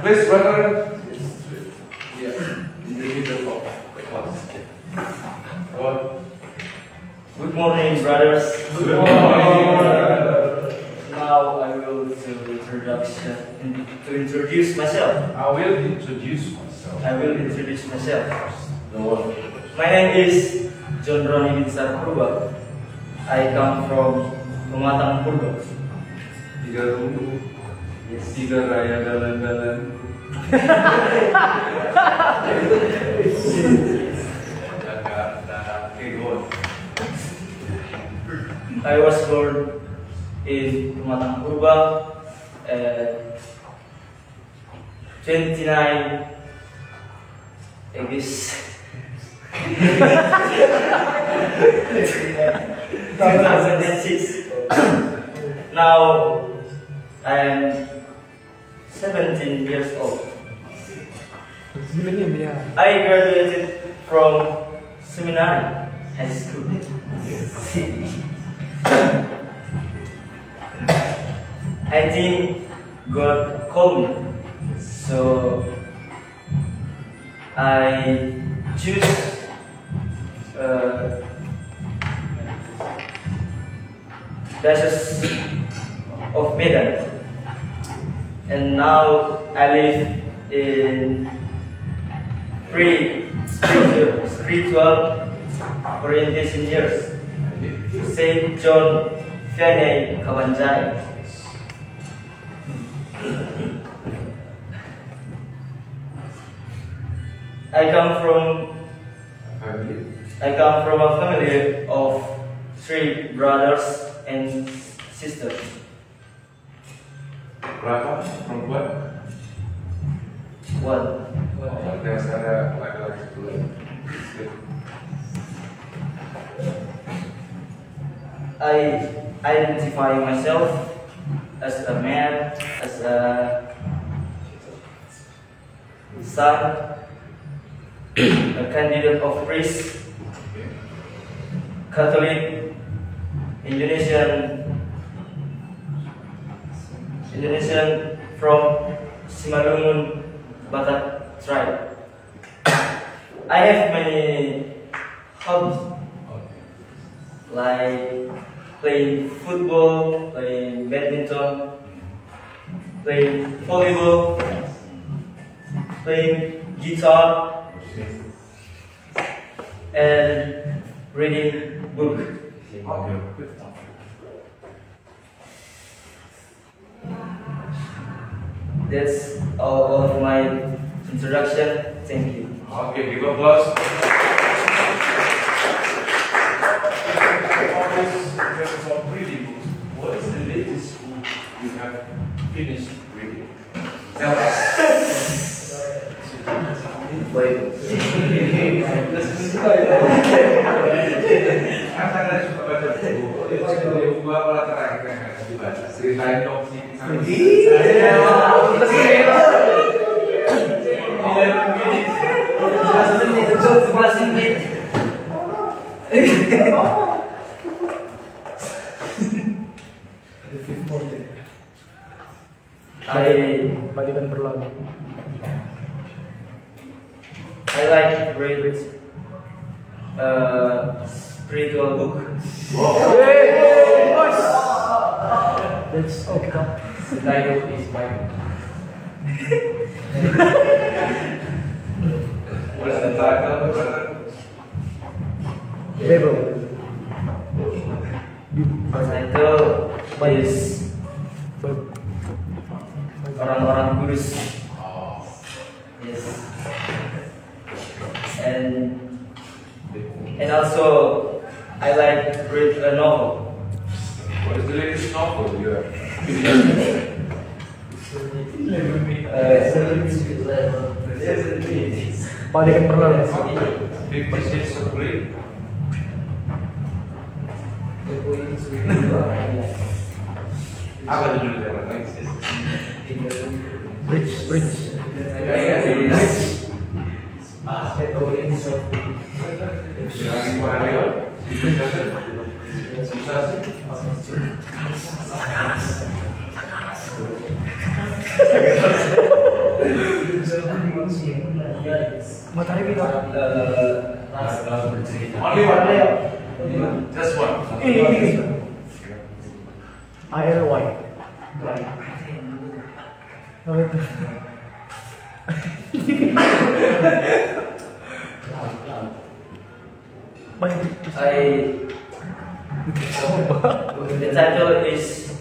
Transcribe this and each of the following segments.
Please, brother. Yeah, in the middle of the class. Good morning, brothers. Good morning. Now I will introduce myself. I will introduce myself. My name is John Roni Binsar Purba. I come from Pematang Purba. Tiga rumbu, tiga raya dalan-dalan. I was born in Pematang Purba, 29 August 2006. Now I am 17 years old. I graduated from seminary high school. I think God called me, so I choose Diocese of Medan, and now I live in spiritual orientation years, Saint John Vianney Kawanjai. I come from a family of 3 brothers and sisters. Berapa perempuan? One. Berarti ada laki-laki dulu. I identify myself as a man, as a son, a candidate of priest, Catholic, Indonesian from Simalungun, Batak tribe. I have many hobbies, like playing football, playing badminton, playing volleyball, playing guitar, and reading book. That's all of my introduction. Thank you. Okay, give applause. Reading. What is the latest book you have finished reading? Tell us. Ceritain dong sih. I like to read spiritual book. That's okay. The title is Bible. What's the title? Bible. The title is Orang-orang Kudus. Yes. And also I like to read a novel. What is the latest novel you have? Paling pernah 50 Shades of Grey. Apa judulnya? Bridge. Susah sih. Matahari kita. Only one. Just one. ALY. Oh, itu. The title is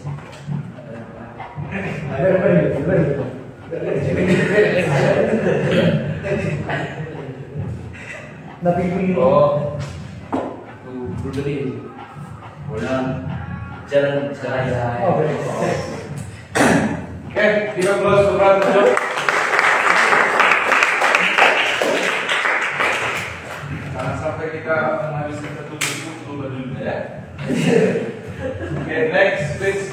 Jalan Cahaya. Okay, give applause to Brother Joe. Jangan sampai kita menghabiskan satu buku dulu ya. Okay, next please.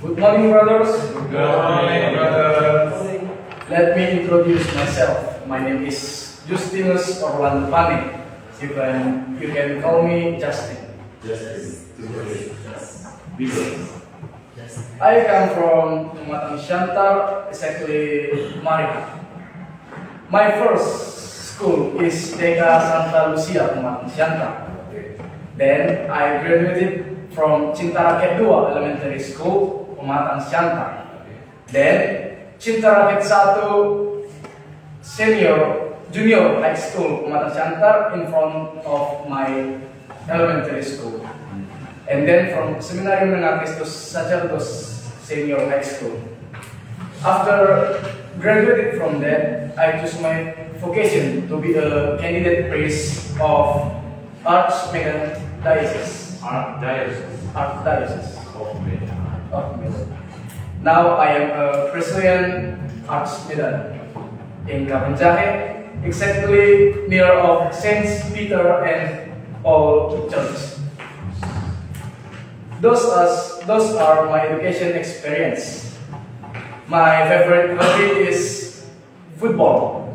Good morning, brothers. Good morning, brothers. Let me introduce myself. My name is Justinus Orlando Pane. You can call me Justin. I come from Tumatang Siantar, exactly Marika. My first school is Deka Santa Lucia, Tumatang Siantar. Then I graduated from Cinta Rakyat 2 Elementary School, Tumatang Siantar. Then Cinta Rakyat 1 Junior High School, Tumatang Siantar, in front of my elementary school. And then from Seminari Menengah Kristus Sacerdos Senior High School. After graduated from that, I chose my vocation to be a candidate priest of Archmedan Diocese. Archdiocese of Medan. Now I am a Presbyterian Archmedan in Kapanjahe, exactly near of Saint Peter and Paul Church. Those are my education experience. My favorite hobby is football.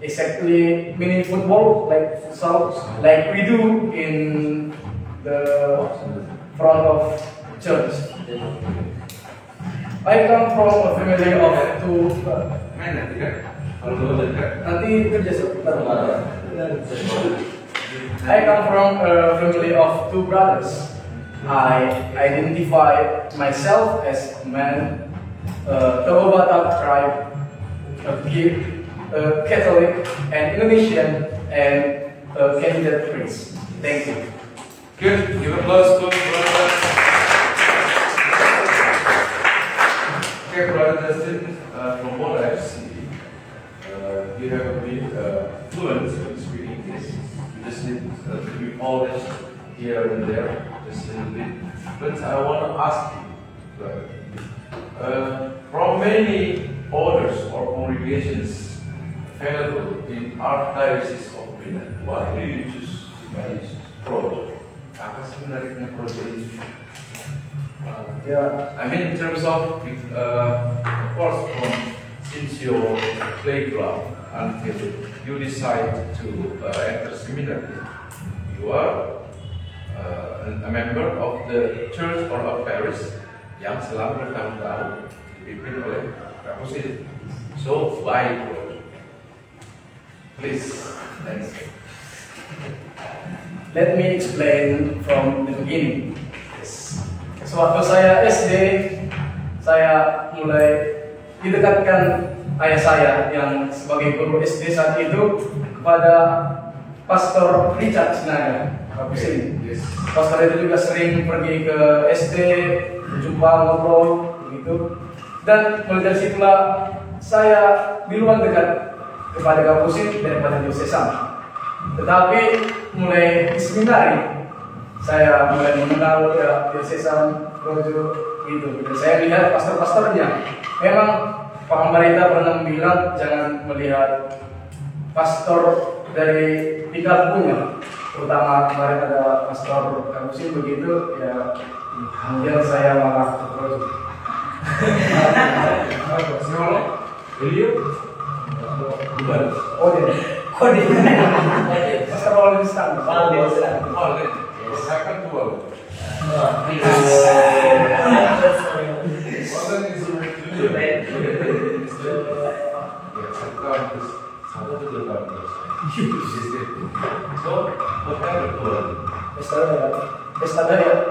Exactly mini football, like futsal, like we do in the front of church. I come from a family of two. I come from a family of two brothers. I identify myself as a man, Togo Batak tribe, a Catholic, and Indonesian, and a candidate priest. Thank you. Good. Give applause to Brother. Okay, Brother Justin, from what I've seen, you have been fluent in speaking English. You just need to be polished here and there, just a little bit. But I want to ask you, from many orders or congregations available in Archdiocese of Medan, why do you choose to manage project? Apa sebenarnya project itu? I mean in terms of course, since your playground until you decide to enter seminary, you are a member of the church or of parish yang selama bertahun-tahun dipimpin oleh Raposid. So why project? Please, thanks. Let me explain from the beginning. Sewaktu saya SD, saya mulai didekatkan ayah saya yang sebagai guru SD saat itu kepada Pastor Richard Sinaga. Pastor itu juga sering pergi ke SD, berjumpa, ngobrol, begitu. Dan mulai dari situlah saya duluan dekat kepada Kapusin daripada diocesan. Tetapi mulai di seminari, saya mulai mengenal diocesan, projo, gitu. Dan saya lihat pastor-pastornya. Memang Pak Marita pernah bilang jangan melihat pastor dari tingkat punya. Terutama kemarin ada pastor Kapusin begitu, ya kemudian saya malah projo. Beliau bukan. Oh dia. Pastor Rolling Stone. Oh, second dua. Pesta Dayak.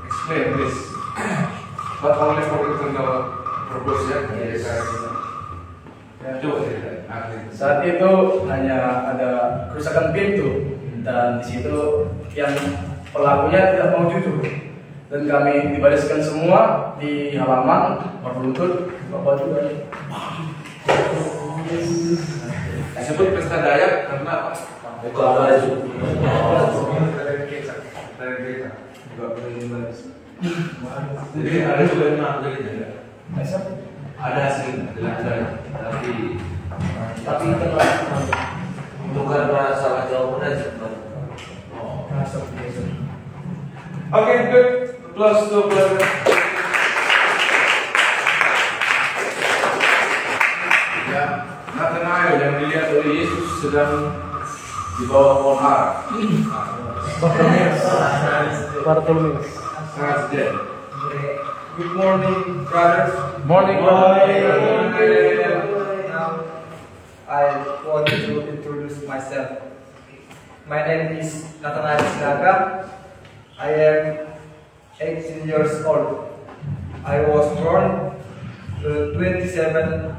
Explain please. But only for internal purpose ya. Yes. Coba cerita. Saat itu hanya ada kerusakan pintu dan di situ yang pelakunya tidak mau jujur dan kami dibariskan semua di halaman berbuntut bapak juga. Disebut pesta Dayak karena apa? Jadi ada juga yang mengaku jadi ada hasil tapi bukan masalah jawaban aja. Oke, good. Plus 2 plus. Ya, Nathanael yang dilihat oleh Yesus sedang di bawah pohon ara. Bartolomeus. Sangat dead. Good morning, brothers. Morning, Now, I want to introduce myself. My name is Nathanael Sinaga. I am 18 years old. I was born 27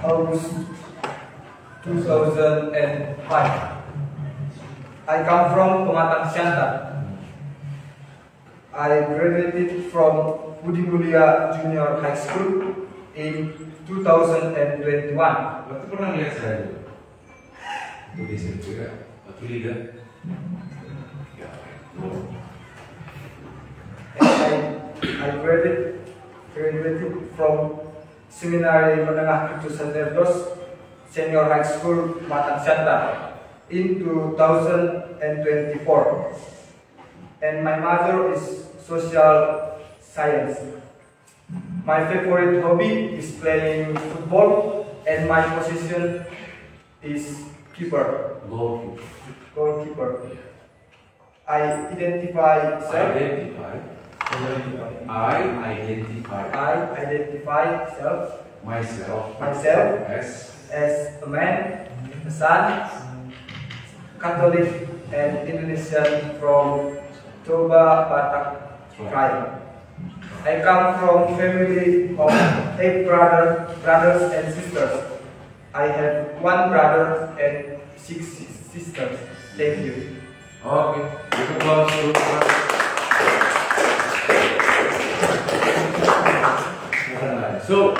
August 2005. I come from Pematang Siantar. I graduated from Budi Mulia Junior High School in 2021. Waktu pernah lihat saya itu di situ ya, waktu liga. I graduated from Seminari Menengah Putu Sanderdos Senior High School Pematang Siantar in 2024. And my major is social science. My favorite hobby is playing football, and my position is keeper, goalkeeper. I identify self. I identify myself as a man, a son, Catholic, and Indonesian from Toba Batak tribe. I come from family of 8 brothers and sisters. I have 1 brother and 6 sisters. Thank you. Okay, big applause to So,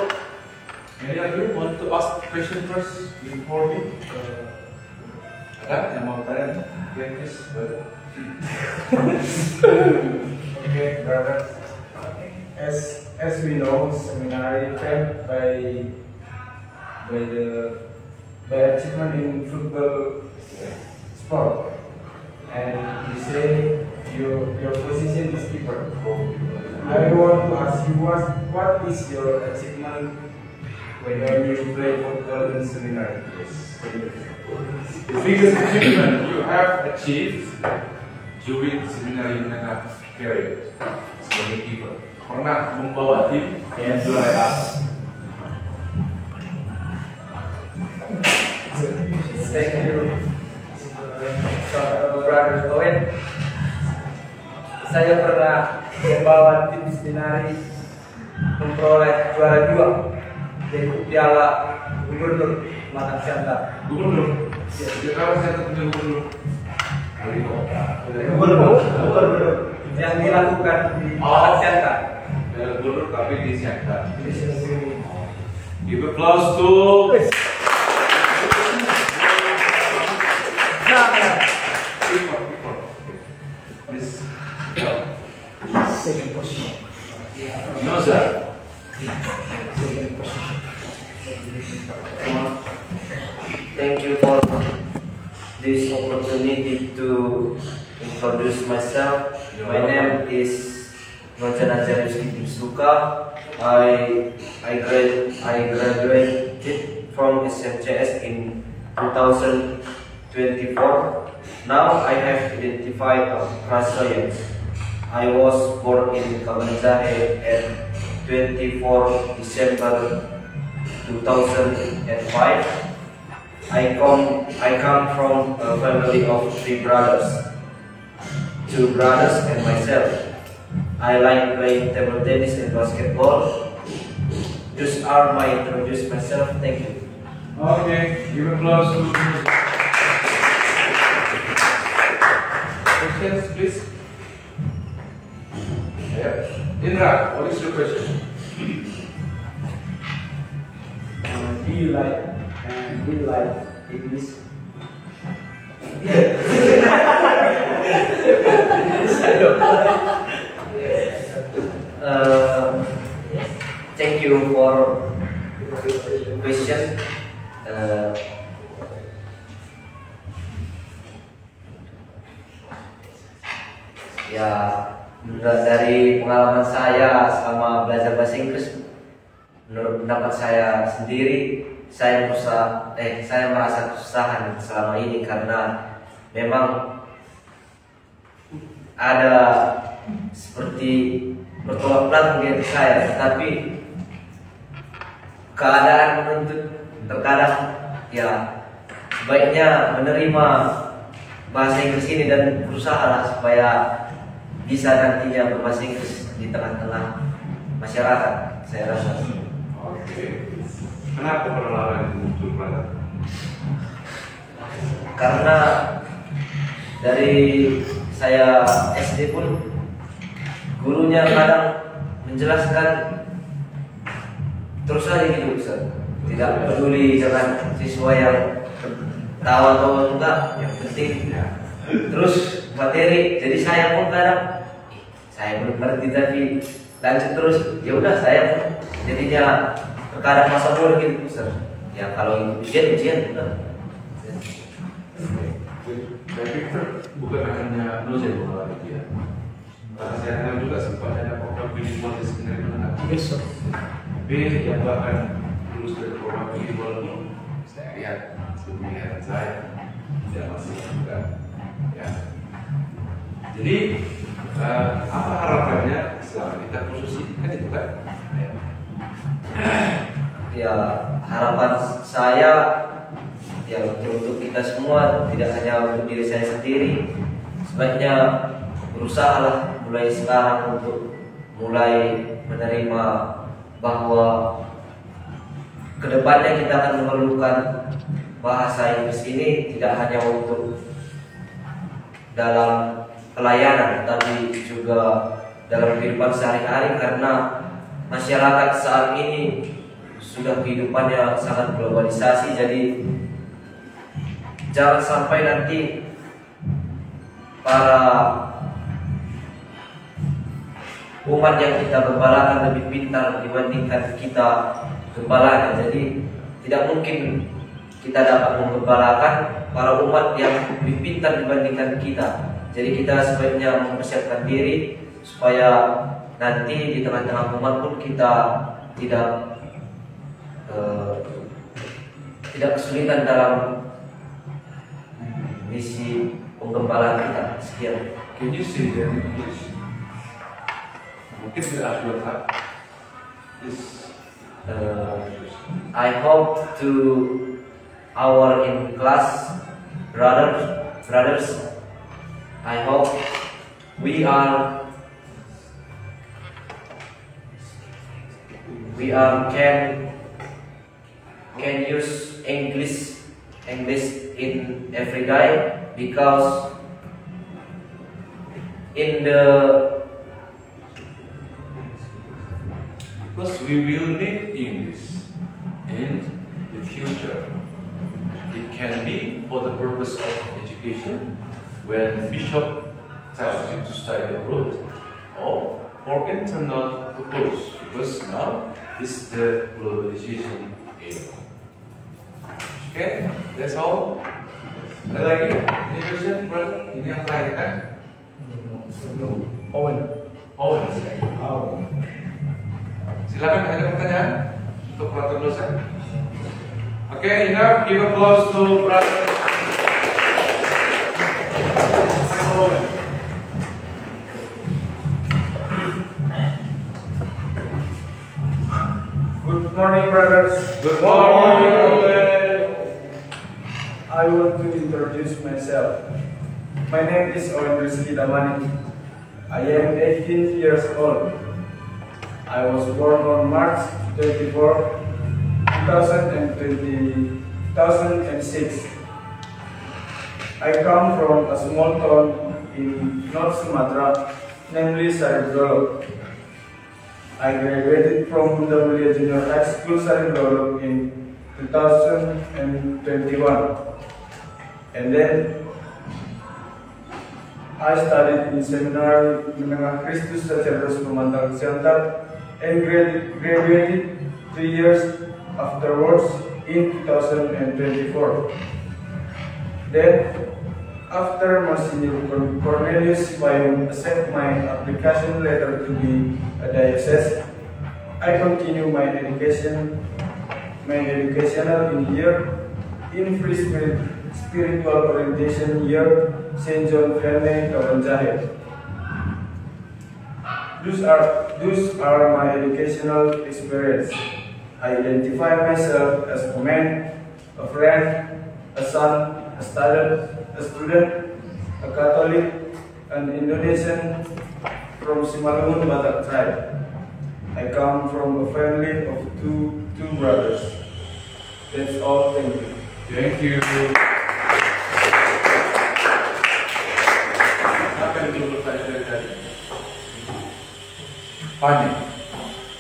any of you want to ask question first before me? Ada yang mau tanya? Please, brother. Okay, brother. As we know, seminary trained by achievement in football sport, and you say your position is keeper. I want to ask you what is your achievement when you play football in seminary? The biggest achievement you have achieved during seminary menengah period sebagai keeper, pernah membawa tim juara A. Thank you, brother Owen. Saya pernah membawa tim seminari memperoleh juara 2 yaitu Piala Gubernur Pematang Siantar. Gubernur. Sekarang saya ketemu gubernur. Gubernur yang dilakukan di Pematang Siantar. Gubernur tapi di Siantar. Give applause to Second position. Noza. Thank you for this opportunity to introduce myself. My name is Nojana Jarizki Suka. I graduated from SMCS in 2024. Now I have identified class science. I was born in Kabanjahe at 24 December 2005. I come from a family of 3 brothers, 2 brothers and myself. I like playing table tennis and basketball. These are my introduce myself. Thank you. Okay, give applause to questions, please. Yeah. Indra, what is your question? Do you like English? Thank you for question. Ya, dari pengalaman saya selama belajar bahasa Inggris, menurut pendapat saya sendiri, saya merasa kesusahan selama ini karena memang ada seperti bertolak belakang di hati saya, tetapi keadaan menuntut terkadang ya sebaiknya menerima bahasa Inggris ini dan berusaha supaya bisa nantinya berbahasa Inggris di tengah-tengah masyarakat, saya rasa. Oke. Kenapa perlawanan itu muncul, brother? Karena dari saya SD pun gurunya kadang menjelaskan terus saja gitu, Ustaz. Tidak peduli dengan siswa yang tahu atau enggak, yang penting terus materi. Jadi saya pun kadang saya belum ngerti tapi lanjut terus. Ya udah saya pun jadinya terkadang masa bodoh gitu, Ustaz. Ya kalau ujian udah. Saya pikir bukan hanya dosen mengalami dia. Karena saya kenal juga sempat ada program bilingual di sekitar mana. Besok. B yang bahkan lulus dari program bilingual saya lihat sebelumnya saya tidak masih juga. Ya. Jadi apa harapannya selama kita posisi kan itu kan? Ya harapan saya ya untuk kita semua, tidak hanya untuk diri saya sendiri, sebaiknya berusahalah mulai sekarang untuk mulai menerima bahwa kedepannya kita akan memerlukan bahasa Inggris ini tidak hanya untuk dalam pelayanan, tapi juga dalam kehidupan sehari-hari, karena masyarakat saat ini sudah kehidupannya sangat globalisasi. Jadi jangan sampai nanti para umat yang kita gembalakan lebih pintar dibandingkan kita gembalakan. Jadi tidak mungkin kita dapat menggembalakan para umat yang lebih pintar dibandingkan kita. Jadi kita sebaiknya mempersiapkan diri supaya nanti di tengah-tengah umat pun kita tidak kesulitan dalam misi penggembalaan kita. Sekian. Can you say that in English? Mungkin tidak harus lengkap. I hope to our in class brothers, I hope we are can use English in every day, because because we will need English in the future. It can be for the purpose of education when Bishop tells you to study abroad, or for internal purpose, because now this is the globalization era. Okay, that's all. Ada lagi? Ini question, brother? Ini yang terakhir kan? Owen. Silakan ada pertanyaan untuk brother dosen. Okay, enough. Give applause to brother. Good morning, brothers. Good morning, brother. myself. My name is Owen Rizky Damani. I am 18 years old. I was born on March 24, 2006. I come from a small town in North Sumatra, namely Saridolo. I graduated from Mulia Junior High School Saridolo in 2021. And then I studied in Seminary Menengah Kristus Sacerdos Pemantau Center and graduated 2 years afterwards in 2024. Then, after Monsignor Cornelius Bayum accepted my application letter to be a diocese, I continue my educational year in free spiritual orientation year St. John Vianney Kabanjahe. Those are my educational experience. I identify myself as a man, a friend, a son, a student, a Catholic, an Indonesian from Simalungun Batak tribe. I come from a family of two brothers. That's all. Thank you. Thank you. Apa yang belum bertanya dari tadi? Pani.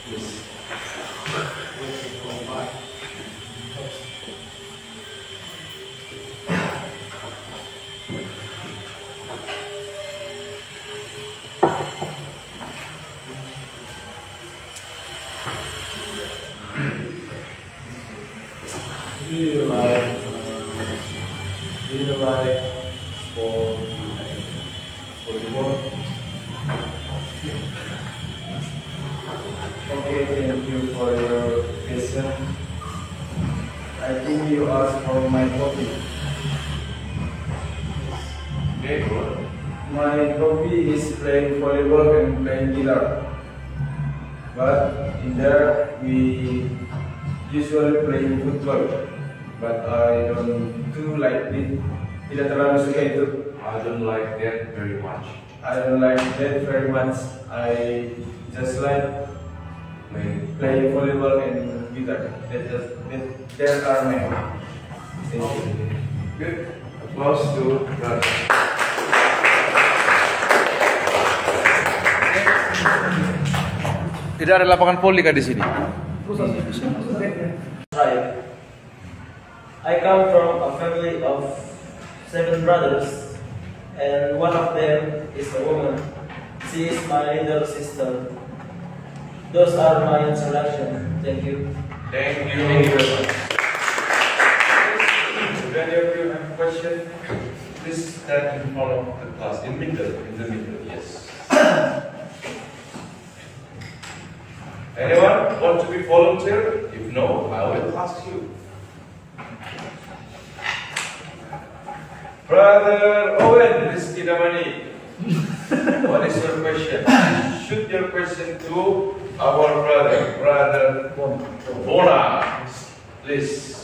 Yes. Do you like sport, volleyball? Okay, thank you for your question. I think you asked for my hobby. Okay, good. My hobby is playing volleyball and playing guitar. But in there we usually play football. But I don't do like it. Tidak terlalu suka itu. I don't like that very much. I don't like that very much. I just like playing volleyball and guitar. That are my hobby. Thank you. Good. Applause to brother. Tidak ada lapangan voli kah di sini? Tribe. I come from a family of 7 brothers, and one of them is a woman. She is my little sister. Those are my introduction. Thank you. Thank you very much. If any of you have a question, Please stand in front of the class, in the middle, yes. Anyone want to be volunteer? If no, I will ask you. Brother Owen Rizky Damani, what is your question? Shoot your question to our brother Bona, please.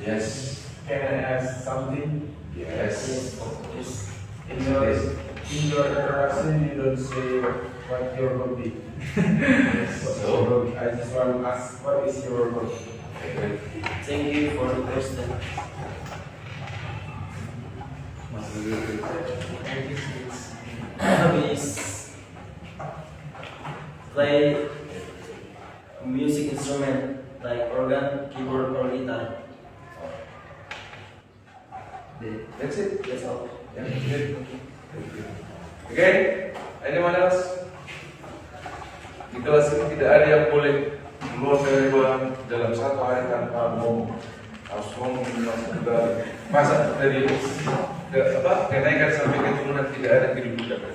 Yes. can I ask something? Yes. In your introduction, you don't say what your hobby. What's your hobby? I just want to ask, what is your hobby? Thank you for the question. Hobbies play a music instrument like organ, keyboard, or guitar. That's it. That's all. Yeah, good. Okay, anyone else? Di kelas ini tidak ada yang boleh keluar dari ruang dalam satu hari tanpa ngomong. Harus ngomong juga. Masa dari kenaikan sampai keturunan tidak ada kedudukan.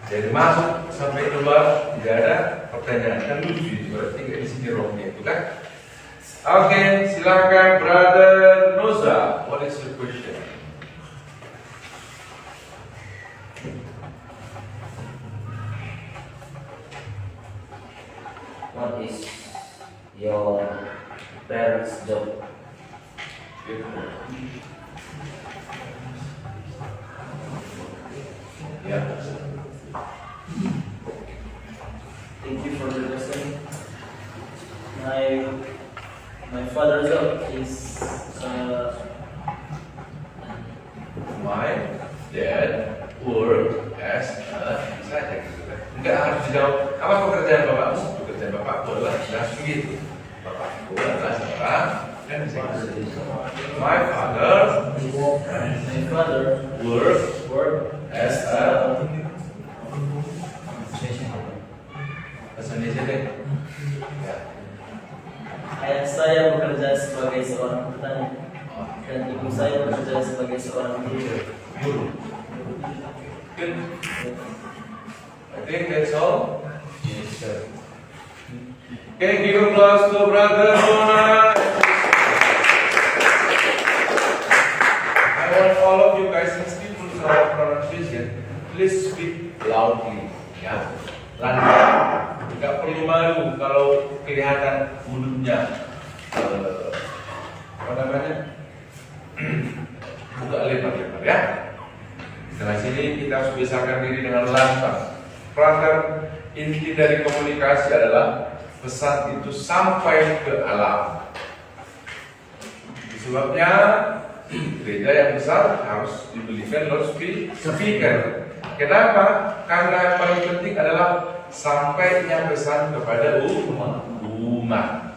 Dari masuk sampai keluar tidak ada pertanyaan. Kan lucu, berarti nggak di sini rohnya itu kan? Oke, silakan Brother Noza. What is your question? What is your parents' job? Yeah. Thank you for the question. My father's job is My dad work as a designer. Enggak harus dijawab. Apa pekerjaan bapak? Pekerjaan bapak adalah jelas begitu. Bapakku adalah seorang designer. My father work as a designer. Ya. ayah saya bekerja sebagai seorang petani dan ibu saya bekerja sebagai seorang guru. Guru. Good. I think that's all. Yes, sir. Okay, give applause to Brother Mona. I want all of you guys, since people saw pronunciation, please speak loudly. Ya, lantang. Tidak perlu malu kalau kelihatan mulutnya apa namanya buka lebar-lebar ya. Setelah sini kita harus biasakan diri dengan lantang. Brother, inti dari komunikasi adalah pesan itu sampai ke alam. Sebabnya gereja yang besar harus dibelikan loudspeaker. Kenapa? Karena yang paling penting adalah sampainya pesan kepada umat.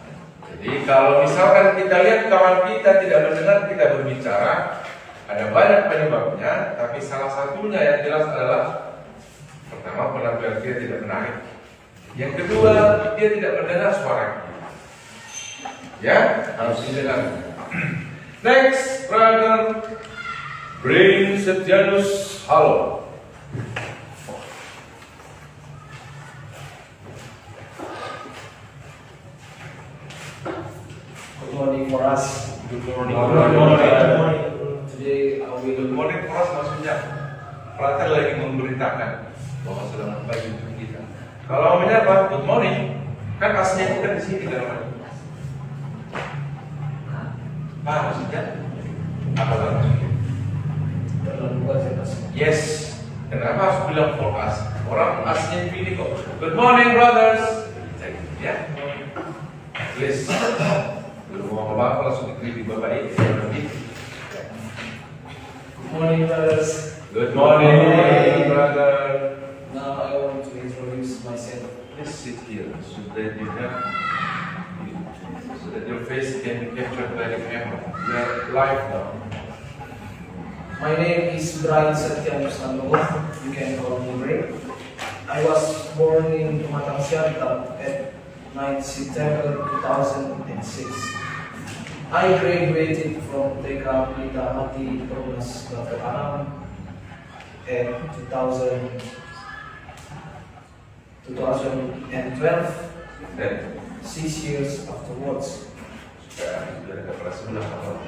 Jadi kalau misalkan kita lihat kawan kita tidak mendengar kita berbicara, ada banyak penyebabnya, tapi salah satunya yang jelas adalah pertama penampilan dia tidak menarik. Yang kedua, dia tidak mendengar suara. Ya, harus didengar. Next, Brother Brain Septianus Halo. Good morning for us. Good morning. Today we Good morning for us maksudnya Frater lagi memberitakan bahwa selamat pagi untuk kita. Kalau namanya apa? Good morning. Kan aslinya itu kan di sini kan. Apa maksudnya? Apa maksudnya? Yes. Kenapa harus bilang for us? Orang aslinya pilih kok. Good morning brothers. Ya. Please. Belum mau apa-apa langsung dikritik bapak ini. Good morning, brothers. Good morning, brother. Now I want to introduce myself. Please sit here so that you have, so that your face can be captured by the camera. We are live now. My name is Brian Septianus Halo. You can call me Bray. I was born in Pematang Siantar at 9 September 2006. I graduated from TK Pelita Hati Perumnas Batu Anam at 2012, Dan 6 years afterwards. sudah ada kelas sebelah apa?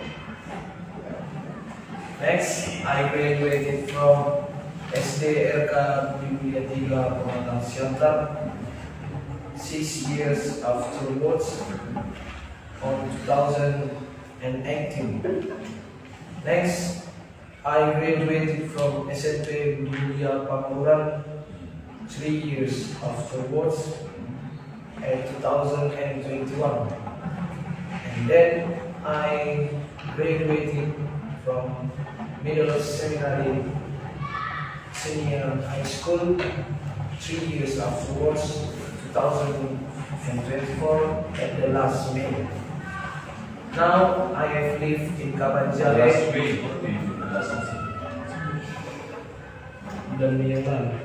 Next, I graduated from SDRK Biblia 3 Pematang Siantar 6 years afterwards on 2018. Next, I graduated from SMP Biblia Panguran 3 years afterwards at 2021. And then I graduated from Middle Seminary Senior High School 3 years afterwards, 2024 at the last May. Now I have lived in Kabanjale. Last week, what do you do? Last week. Dan Myanmar.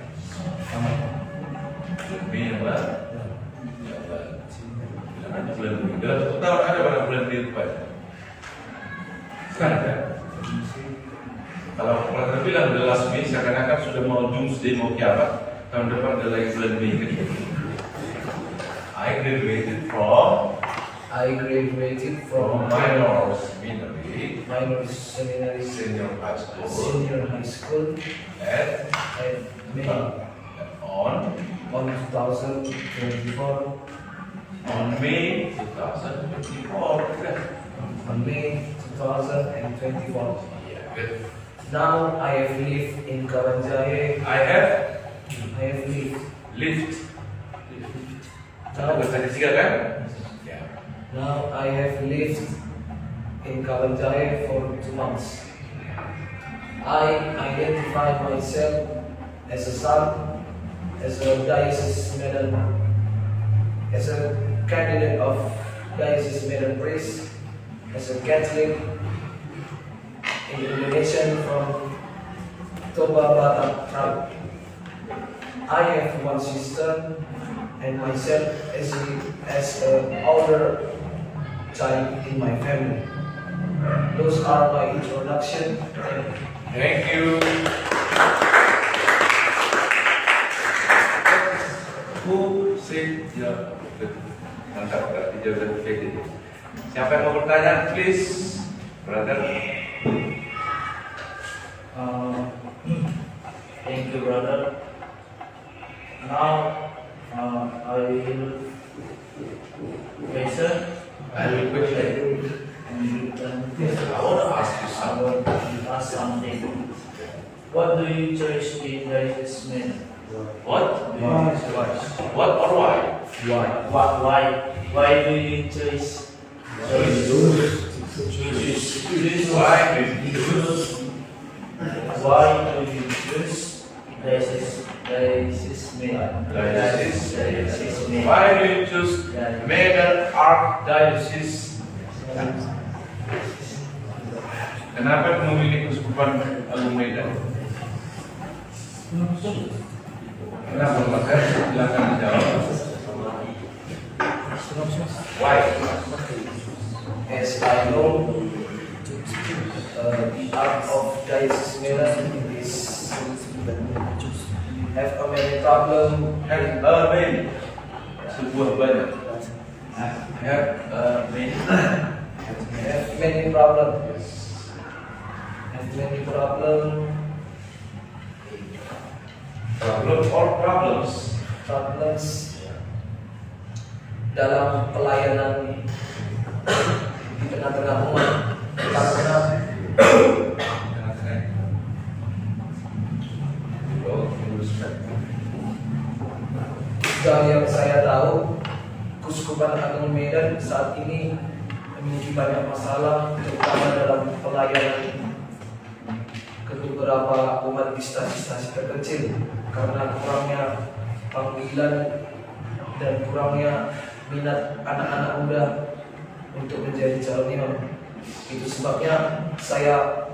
Mei yang lalu. Ada bulan Mei. Dalam 1 tahun ada pada bulan Mei depan. Ada. Kalau pernah bilang the last Mei, seakan-akan sudah mau doomsday, mau kiamat. Tahun depan ada lagi bulan Mei. I graduated from minor seminary senior high school at May on 2024 On May 2024. On May 2024. Yeah, good. Now I have lived in Kawanjahe. I have lived. lived. Now bahasa ketiga kan? Yeah. Now I have lived in Kawanjahe for 2 months. I identify myself as a son, as a diocese medal, as a candidate of diocese medal priest, as a Catholic, in the Indonesian from Toba Batak tribe. I have one sister and myself as an older child in my family. Those are my introduction. Thank you. Who said ya? Mantap, berarti dia udah pede. Siapa yang mau bertanya, please, brother. Thank you, brother. Now, I will question. I will question. I want to ask you something. Ask something. What do you choose in diocese medal? What? Why? What or why? Why do you choose? Why do you choose? Why do you choose diocese medal? Diocese. Why do you choose Medal Archdiocese? Kenapa memilih Keuskupan Agung Medan? Kenapa maka? Silakan dijawab. Why? As I know, the art of diocese medal is have a many problem. Have many. Sebuah banyak. Have many. Have many problem. Have many problem. Problem or problems? Problems dalam pelayanan di tengah-tengah umat karena dari yang saya tahu, Keuskupan Agung Medan saat ini memiliki banyak masalah, terutama dalam pelayanan ke beberapa umat di stasi-stasi terkecil karena kurangnya panggilan dan kurangnya minat anak-anak muda untuk menjadi calon imam. Itu sebabnya saya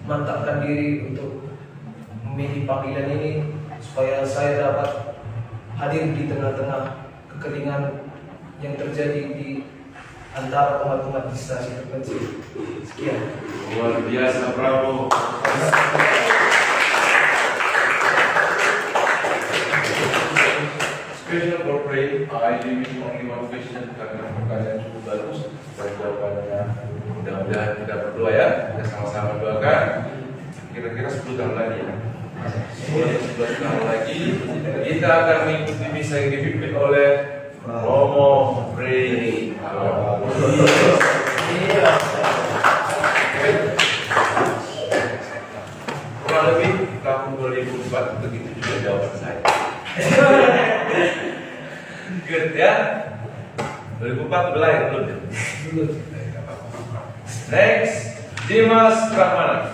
mantapkan diri untuk memilih panggilan ini supaya saya dapat hadir di tengah-tengah kekeringan yang terjadi di antara umat-umat di stasi terpencil. Sekian. Luar biasa, bravo. Special for pray, I limit only one question karena pertanyaan cukup bagus dan jawabannya mudah-mudahan kita berdoa ya, kita sama-sama doakan. Kira-kira 10 tahun lagi ya. 11 tahun lagi kita akan mengikuti misa yang dipimpin oleh Romo Pray. Kurang lebih tahun 2004 begitu juga jawaban saya. Good ya. 2004 belai belum ya? Belum. Next, Dimas Brahmana.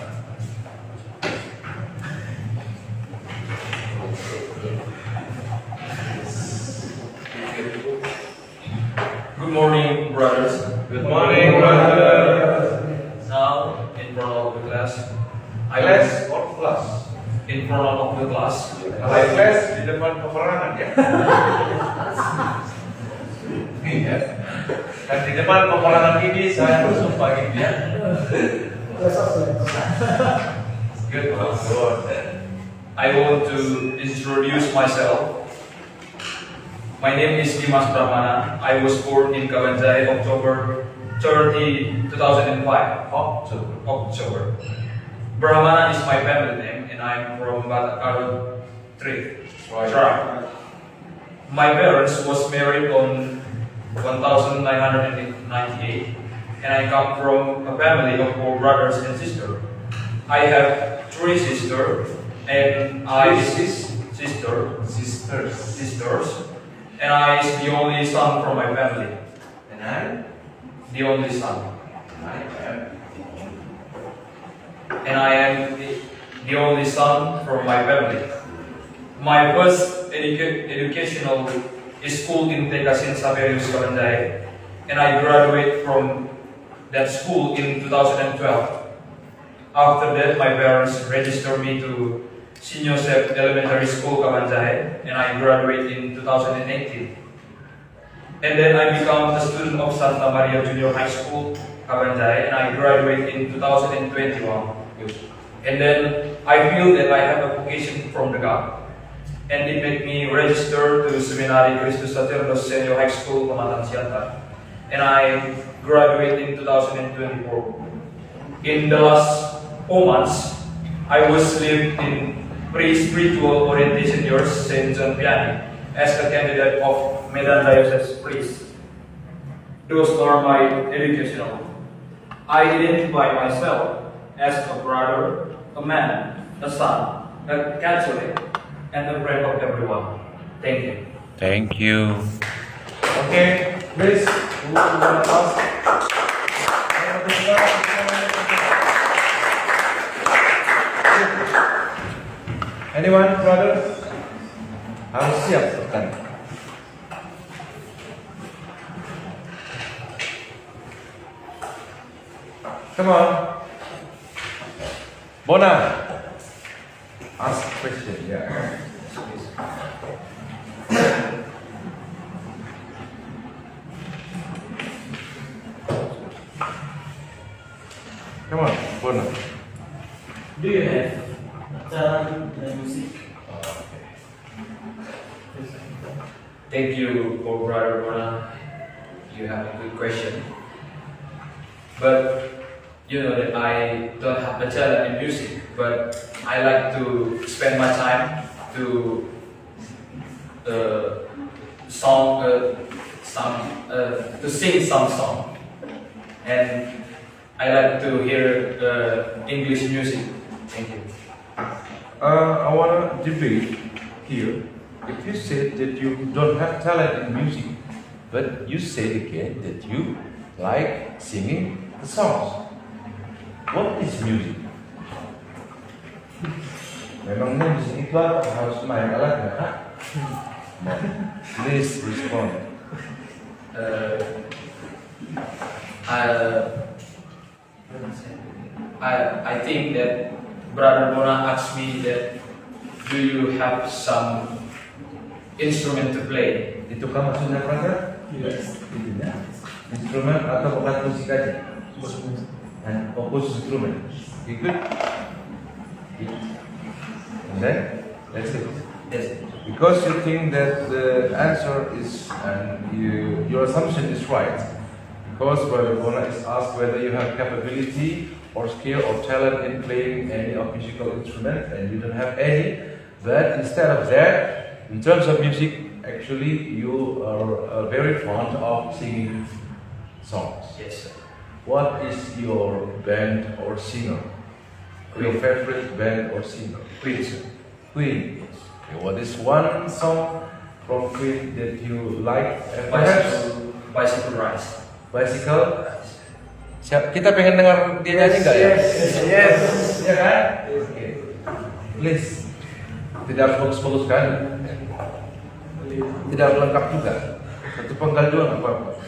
Good morning, brothers. Good morning, brother. Now, in front of the class, Class or class? in front of the class, Kalau class di depan peperangan ya. Iya. Dan di depan peperangan ini saya bersumpah gitu ya. Good Lord. I want to introduce myself. My name is Dimas Brahmana. I was born in Kawanjahe, October 30, 2005. October. Brahmana is my family name, and I'm from Batak tribe. My parents was married on 1998, and I come from a family of 4 brothers and sisters. I have 3 sisters, and sisters, and I is the only son from my family. And I? The only son. I am. And I am the only son from my family. My first educational school in Tekasin Saverius Kabanjai, and I graduated from that school in 2012. After that, my parents registered me to St. Joseph Elementary School Kabanjai, and I graduated in 2018. And then I became a student of Santa Maria Junior High School Kabanjai, and I graduated in 2021. And then I feel that I have a vocation from the God, and it made me register to Seminari Kristus Sacerdos Senior High School Pematang Siantar, and I graduated in 2024. In the last 4 months, I was living in pre-spiritual orientation years St. John Vianney as a candidate of Medan Diocese priest. Those are my educational. I identify myself as a brother, a man, a son, a Catholic, and a friend of everyone. Thank you. Thank you. Okay, please, who want to ask? Anyone, brother? Harus siap bertanya. Come on. Bona. Ask question, yeah. Come on, Bona. Do you have talent and music? Thank you, for Brother Bona. You have a good question. But you know that I don't have a talent in music, but I like to spend my time to sing some song, and I like to hear English music. Thank you. I want to debate here. If you said that you don't have talent in music, but you said again that you like singing the songs, what is music? Memangnya musik itu apa? Harus main alat nggak? Please respond. I think that Brother Bona asked me that, do you have some instrument to play? Itu kan maksudnya brother? Yes. Instrumen atau bukan musik aja? And fokus instrumen. You good? And then that's it. Yes. Because you think that the answer is and your assumption is right. Because Brother Bona is asked whether you have capability or skill or talent in playing any of musical instrument, and you don't have any. But instead of that, in terms of music, actually you are very fond of singing songs. Yes, sir. What is your band or singer? Your favorite band or singer? Queen, sir. Queen. Okay, what is one song from Queen that you like? Perhaps Bicycle Rise. Bicycle. Siap, kita pengen dengar dia nyanyi nggak ya? Yes. Ya kan? Oke. Please. Tidak harus bagus-bagus kan? Tidak harus lengkap juga. Satu penggal doang nggak apa-apa.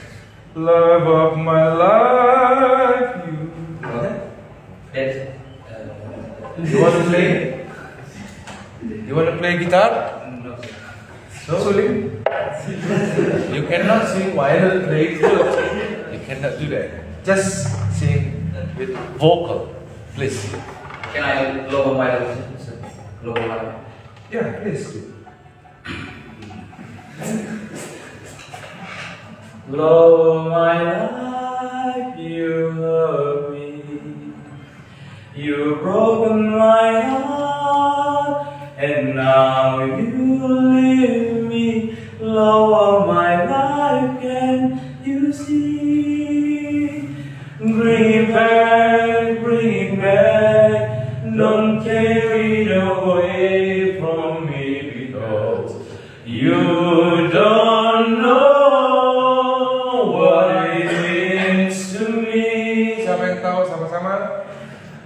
Love of my life, you. Yes. You want to play? You want to play guitar? No. So, you cannot sing while playing flute. You cannot do that. Just sing with vocal, please. Can I lower my voice? Lower my. Yeah, please do. Lord, my life, you love me. You've broken my heart, and now you leave me. Lord, my life can You don't know what it means to me. Siapa yang tahu sama-sama?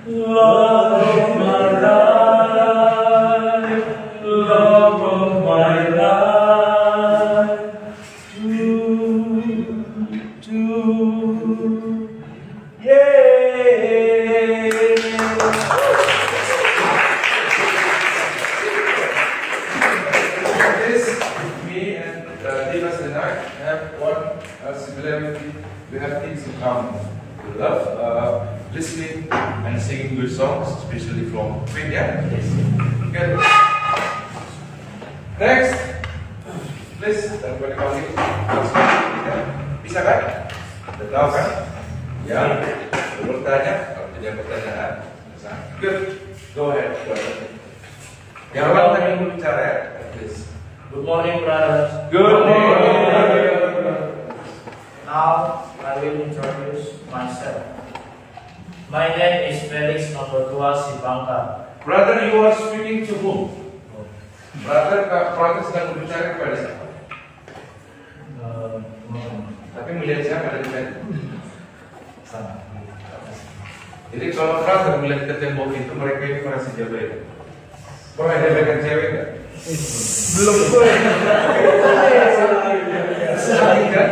Love of my life, love of my life. Me and Dimas and I have one similarity. We have things in common. We love listening and singing good songs, especially from Queen. Yeah. Good. Next, please. Everybody come in. Bisa kan? Udah tahu kan? Ya. Bertanya. Kalau tidak pertanyaan, good. Go ahead. Yang awal tadi yang bicara ya. Please. Good morning, brothers. Good morning. Now I will introduce myself. My name is Felix Nomor 2 Sibangka. Brother, you are speaking to whom? Brother sedang berbicara kepada siapa? Tapi melihat siapa dari tadi? Sama. Jadi kalau brother melihat ke tembok itu, mereka ini merasa jabaikan. Pernah jabaikan cewek nggak? Belum gue. Sakit kan?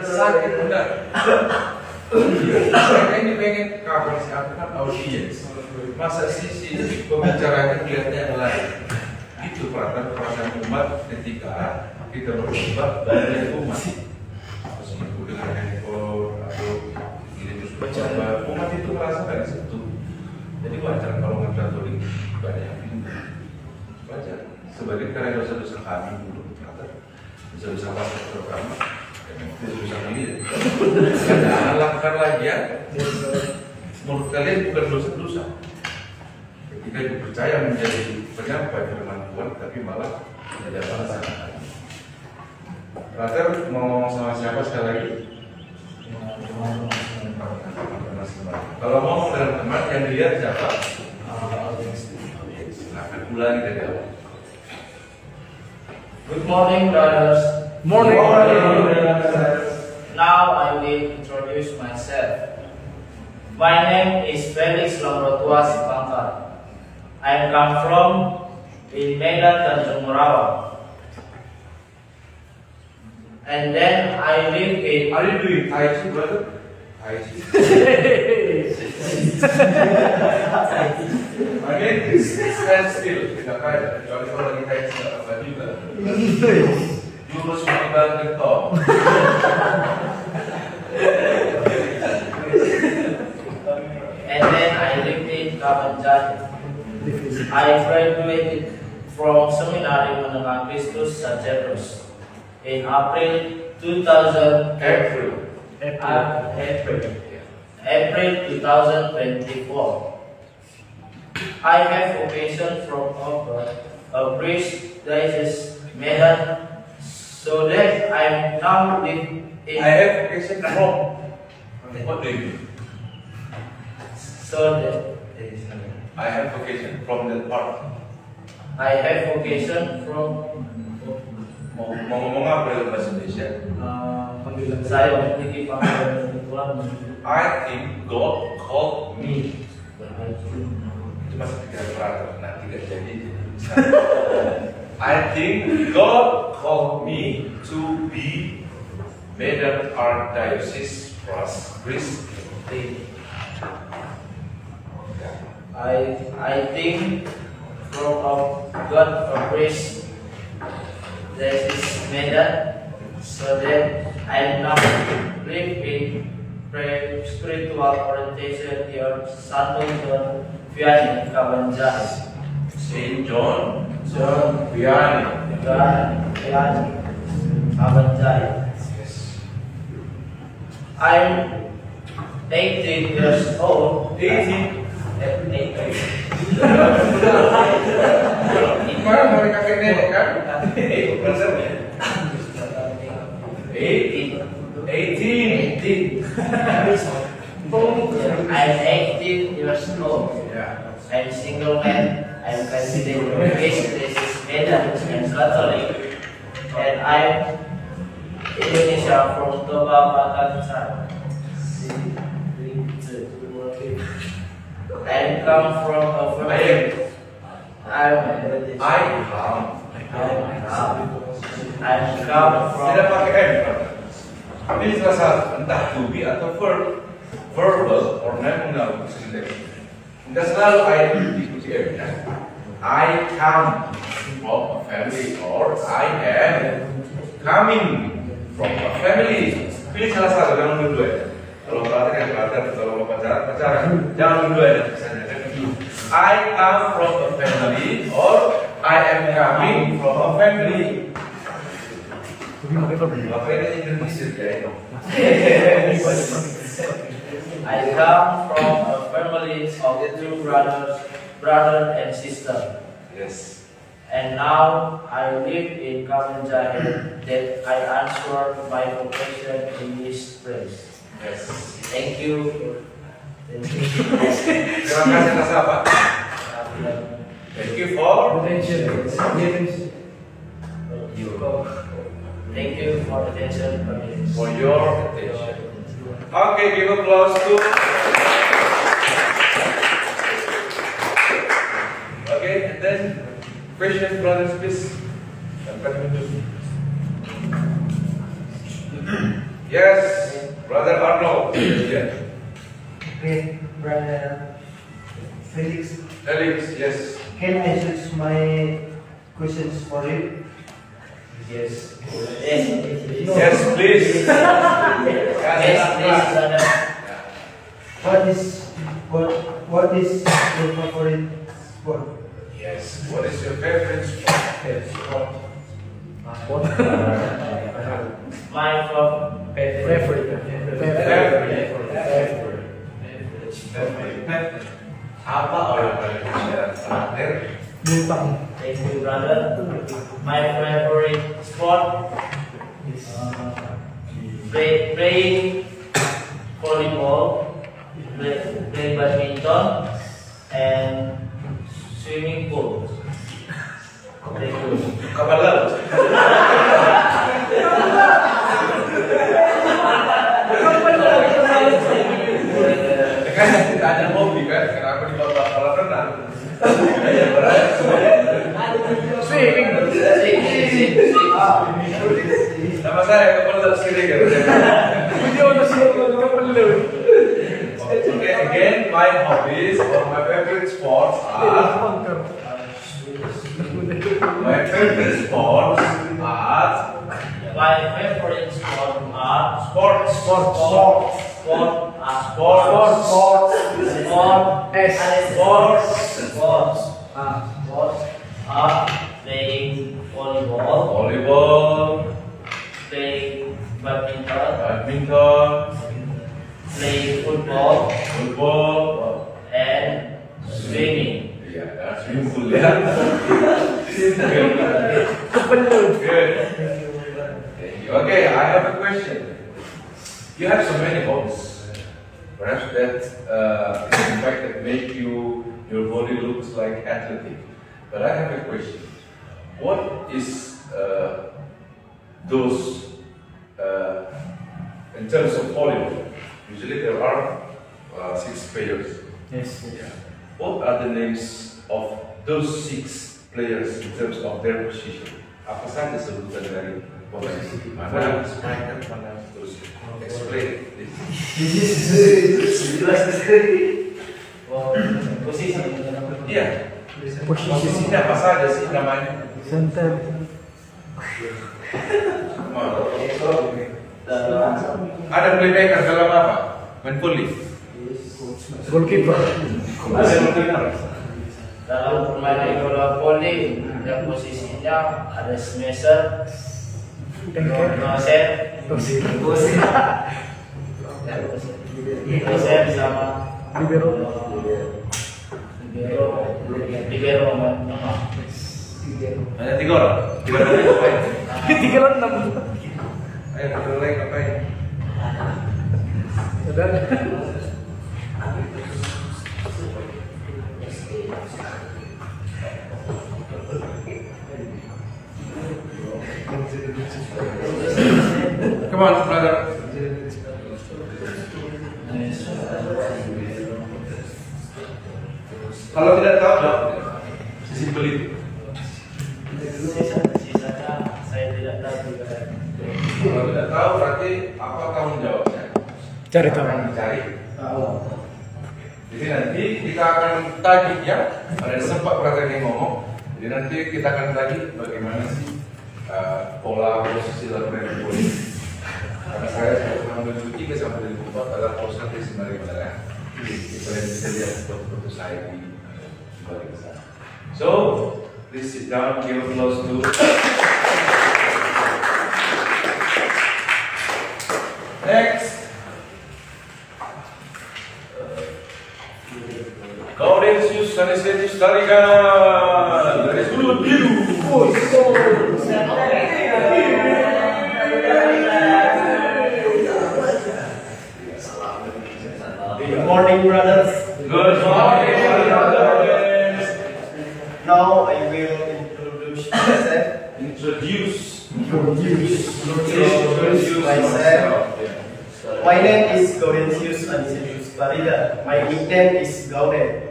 Sakit benar. Mereka ini pengen cover siapa audiens. Masa sisi pembicaranya kelihatannya yang lain. Itu perasaan umat ketika kita berubah dari umat. Meskipun dengan handphone atau ini terus berbicara, umat itu merasakan itu. Jadi wajar kalau orang Katolik banyak yang pindah. Wajar. Sebagian karena dosa-dosa kami dulu, dosa-dosa pastor terutama, dosa-dosa kami. Jangan lakukan lagi ya. Menurut kalian bukan dosa-dosa. Ketika dipercaya menjadi penyampai firman Tuhan, tapi malah tidak melaksanakan. Brother mau ngomong sama siapa sekali lagi? Kalau ngomong dengan teman yang dilihat siapa? Silahkan ulangi dari awal. Good morning, brothers. Morning. Now I will introduce myself. My name is Felix Nomor 2 Sibangka. I come from in Medan, Tanjung Morawa. And then I live in. Are you doing Tai Chi, brother? Tai Chi. I mean, stand still. Tidak kaya. Kecuali kalau lagi Tai Chi apa juga. Jurus meninggal getol. And then I lived in Kabanjari. I graduated from Seminari Menengah Kristus Sacerdos in April 2000. April 2024. I have vocation from a priest diocese Medan, so that I now live in. I have vocation from. What do you mean? So that I have vocation from that part. I have vocation from. Mau ngomong apa dalam bahasa Indonesia? Panggilan saya memiliki panggilan Tuhan. I think God called me. Itu masih pikiran brother. Nah, tidak jadi. I think God called me to be Medan Archdiocese priest. I think from God a priest that is Medan, so that I now live in spiritual orientation here, Santo John Vianney, Kabanjari. Saint John Vianney, Kabanjari. I'm 18 years old. 18. Gimana mau dikasih nenek kan? 18. I'm 18 years old. I'm single man. I'm considered Catholic and Catholic. and I'm Indonesia from Toba Batak. I come from a family. I come from. Tidak pakai M. Ini salah satu entah to be atau verb, verbal or nominal sentence. Tidak selalu I diikuti M. I come from a family or I am coming from a family. Pilih salah satu, jangan dua-dua. Kalau pacaran, kalau pacaran, jangan dua-dua. I come from a family or I am coming from a family. Apa ini Indonesia ya? I come from a family of two brother and sister. Yes. And now I live in Kabanjahe that I answer my vocation in this place. Yes. Thank you. Terima kasih atas apa? Thank you for Thank you for attention. for your attention. Okay, give applause to. Okay, and then questions, brothers, please. Yes, brother Arnold. Yes. Okay, brother Felix, Felix, yes. can I switch my questions for you? Yes. Yes, please. Yes, please, brother. What is your favorite sport? Yes. What is your favorite sport? My Apa orang terakhir? Thank you, brother. My favorite sport is playing volleyball, play badminton, and swimming pool. Thank you. Kapal laut. Kan tidak ada hobi kan? Kenapa di bawah kolam renang? Swimming. Nama saya kapal laut sendiri kan? Okay, again, my hobbies or my favorite sports are. My favorite sports are. My favorite sport are Sports. Are playing Volleyball, playing badminton, badminton, playing football, and swimming. yeah, that's beautiful. Yeah. Good. Thank you. Okay, I have a question. You have so many hobbies. Perhaps that in fact that make your body looks like athletic. But I have a question. What is those in terms of volleyball? Usually there are 6 players. Yes. Yeah. What are the names of those 6 players in terms of their position? Apa saja sebutan dari posisi mana striker, mana terus explain this. Posisi. Iya. Posisinya apa saja sih namanya? Center. Ada playmaker dalam apa? Main volley. Goalkeeper. Ada goalkeeper. Dalam permainan bola voli yang posisinya ada smasher, noset, sama Libero. libero. Hanya 3 orang. 3 orang ngapain? 3 lawan 6. Ayo kita mulai ngapain? Sudah. Come on, brother. Kalau tidak tahu, jawab. Sesimpel itu. Sisanya saya tidak tahu juga. Kalau tidak tahu berarti apa tanggung jawabnya? Cari tahu. Akan dicari. Jadi nanti kita akan tagih ya. Ada sempat brother yang ngomong. Jadi nanti kita akan tagih bagaimana sih pola posisi dalam politik. Karena saya sudah mengambil 3 sampai 2004 adalah proses sebenarnya benar. Kita bisa lihat foto-foto saya di balik sana. So, please sit down, give applause to. Next. Gaudentius Anicetus Tarigan dari sudut biru. Good morning, brothers. Good morning, brothers. Now I will introduce myself. Introduce myself. My name is Gaudentius Anicetus Tarigan. My nickname is Gauden.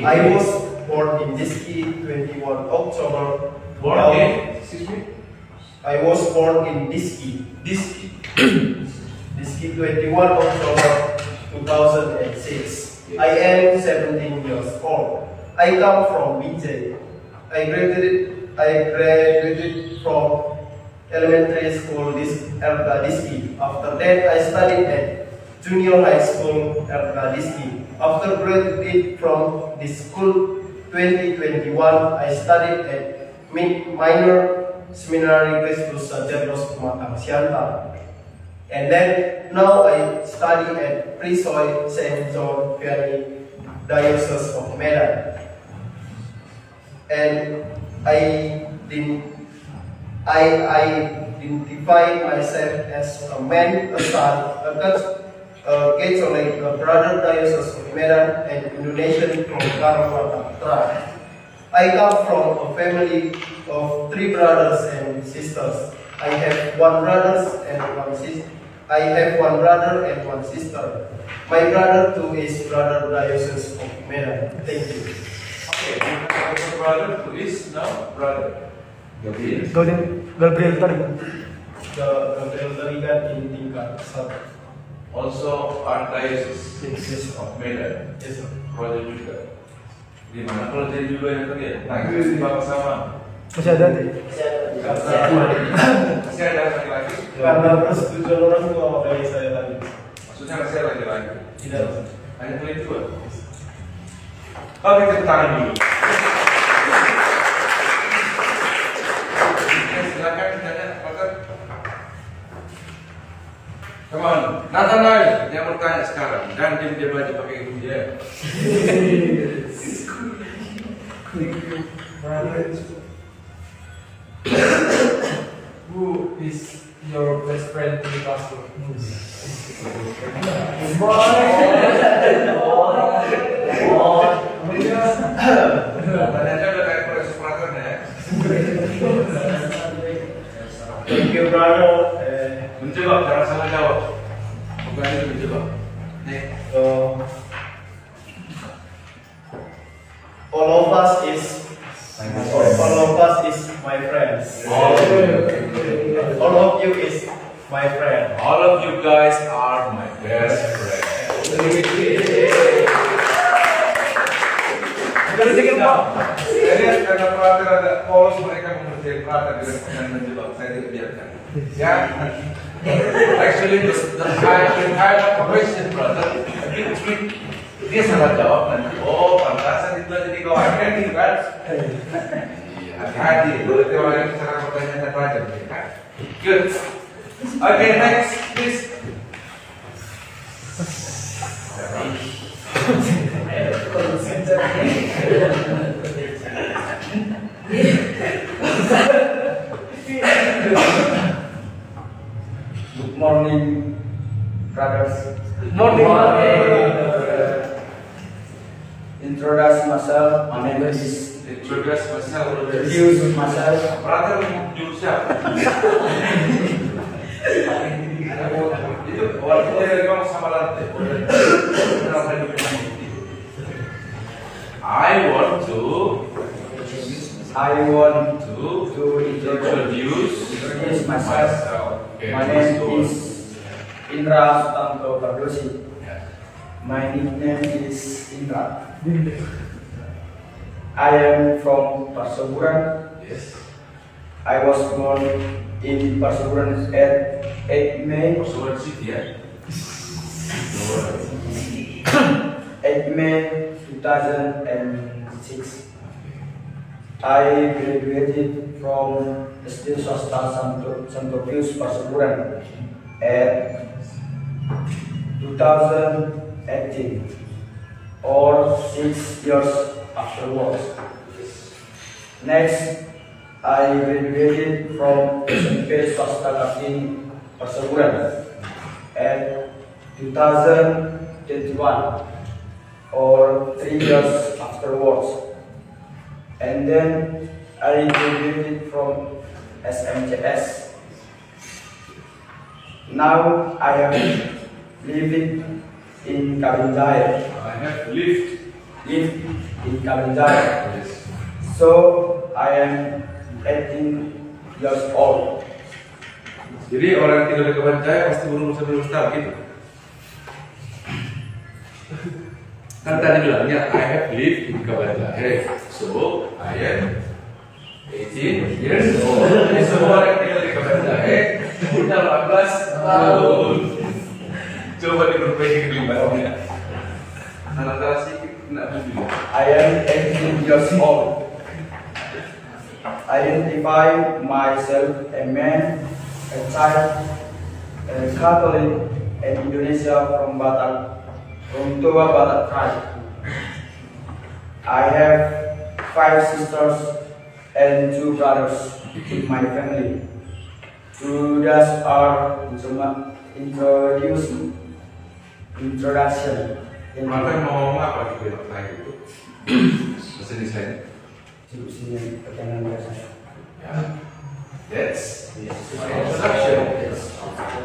I was born in Diski 21 October. I was born in Diski. Diski 21 October 2006. I am 17 years old. I come from Vijay. I graduated from elementary school Diski. After that, I studied at junior high school Diski. After graduating from this school 2021, I studied at minor seminary Kristus Sajardos Pematang Siantar. And then now I study at Prisoy St. John Vianney Diocese of Medan. And I identify myself as a man, a son, a Catholic, a brother Diocese of Medan, and Indonesian from Karawatam tribe. I come from a family of 3 brothers and sisters. I have one brother and one sister. My brother too is brother Diocese of Medan. Thank you. Okay, our brother who is now brother Gabriel. Gabriel Tarigan. Gabriel Tarigan in tingkat 1. Also Archdiocese of Medan. Yes, sir. Brother juga. Di mana kalau jadi juga yang tadi ya? Nah, itu di bawah sama. Masih ada deh. Masih ada laki-laki. Karena persetujuan orang tua dari saya tadi. Maksudnya masih ada laki-laki. Tidak. Hanya pilih 2. Oke, tepuk tangan dulu. Silakan ditanya, Pak. Come on, Nathanael yang bertanya sekarang dan dia baju pakai hidung dia. Who is your best friend in the classroom? Tanya udah kayak proses peraturan ya. Thank you, brother. Mencoba, jangan salah jawab. Bukan itu mencoba. Nih. All of us is my friends. All of you is my friend. All of you guys are my best friends. Saya lihat karena peraturan ada polos mereka mengerjakan peraturan dengan menjebak saya tidak biarkan. Ya, actually the entire question brother, dia salah jawab nanti. Oh, pantasan itu jadi kawan kan gitu kan? Iya, hati-hati. Berarti orang cara pertanyaan rajin, kan? Good. Okay, next, please. Good morning, brothers. Morning. Introduce myself. My name is introduce myself. Introduce myself. Brother jurus siapa? Itu walaupun dari kamu sama lantai. I want to introduce myself. Okay, My name is Indra Sutanto Pardosi. My nickname is Indra. I am from Parseburan. Yes. I was born in Parseburan at 8 May. Parseburan City, ya. 8 May 2006. I graduated from SD Swasta Santo Pius Parseburan at 2018, or 6 years afterwards. Next, I graduated from SMP Swasta Kartini Parseburan at 2021, or 3 years afterwards. And then I graduated from SMJS. Now I am living in Kalinjaya. I have lived in Kalinjaya. Yes. So I am 18 years old. Jadi orang tinggal di Kabanjaya pasti berumur tahun gitu. Kan tadi bilangnya I have lived in Kabanjaya, so I am 18 years old. Jadi semua orang tinggal di Kabanjaya punya 18 tahun. Coba diperbaiki kelimpahannya. Antara sedikit kena dulu. I am 18 years old. I identify myself a man, a child, a Catholic, in Indonesia from Toba Batak tribe. I have 5 sisters and 2 brothers in my family. These are introduction. Maka yang mau ngomong apa di pertanyaan itu? Bahasa Indonesia. Ya, that's my introduction.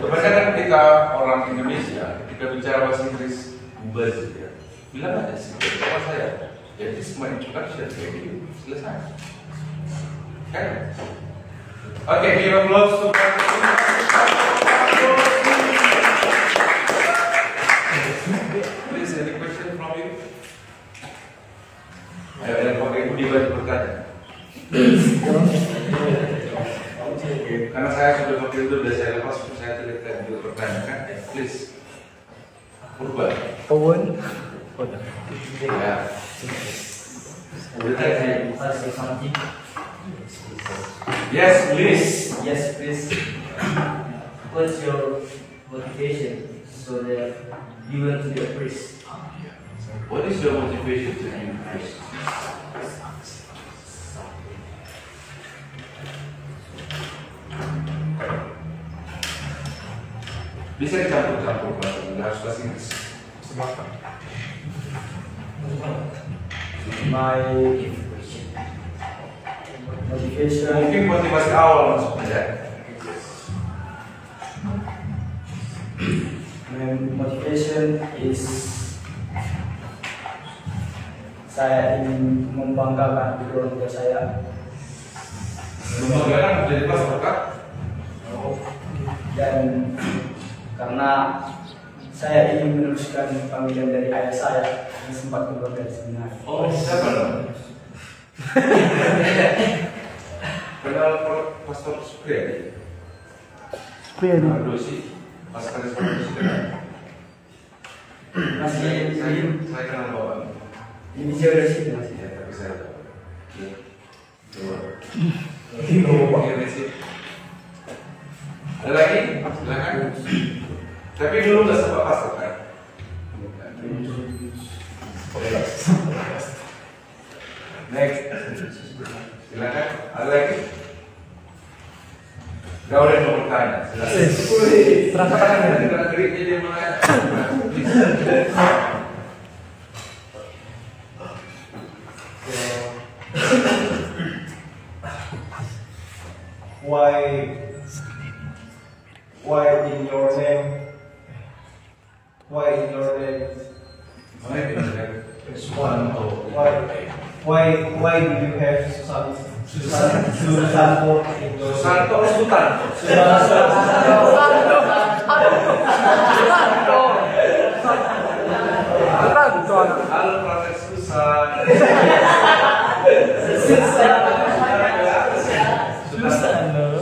Kebanyakan ketika orang Indonesia ketika bicara bahasa Inggris buzz ya, bilang aja sih sama saya. Ya, this my introduction. Jadi selesai. Kan? Oke, give applause to please, any question from you? Ayo, dan pakai budi baju bertanya. Karena saya sudah pakai itu, sudah saya lepas, saya tidak juga bertanya kan? Please, Purba. Owen. Ya. Yes, please. Yes, please. What's your motivation so that you want to be a priest? What is your motivation to be a priest? Bisa dicampur-campur bahasa Inggris, harus bahasa Inggris. My motivation. Mungkin motivasi awal maksudnya. My motivation is saya ingin membanggakan keluarga saya. Membanggakan menjadi masyarakat. Dan karena saya ingin meneruskan panggilan dari ayah saya yang sempat keluar dari seminari. Oh, siapa dong? Kenal Pastor Supriyadi? Supriyadi. Dosi, Pastor Supriyadi. Masih Saya kenal Bapak. di jauh dari situ masih. Ya, tapi saya tahu. Ada lagi? Silakan. Tapi dulu nggak sempat pastor kan? Next. Silakan. Ada lagi? Gak udah mau bertanya. Silakan. Terangkat tangannya. Dengan geriknya dia mulai. Why in your name? Why in your name? Why do you have Susanto in your Susanto Sultan. Halo Proses Susan.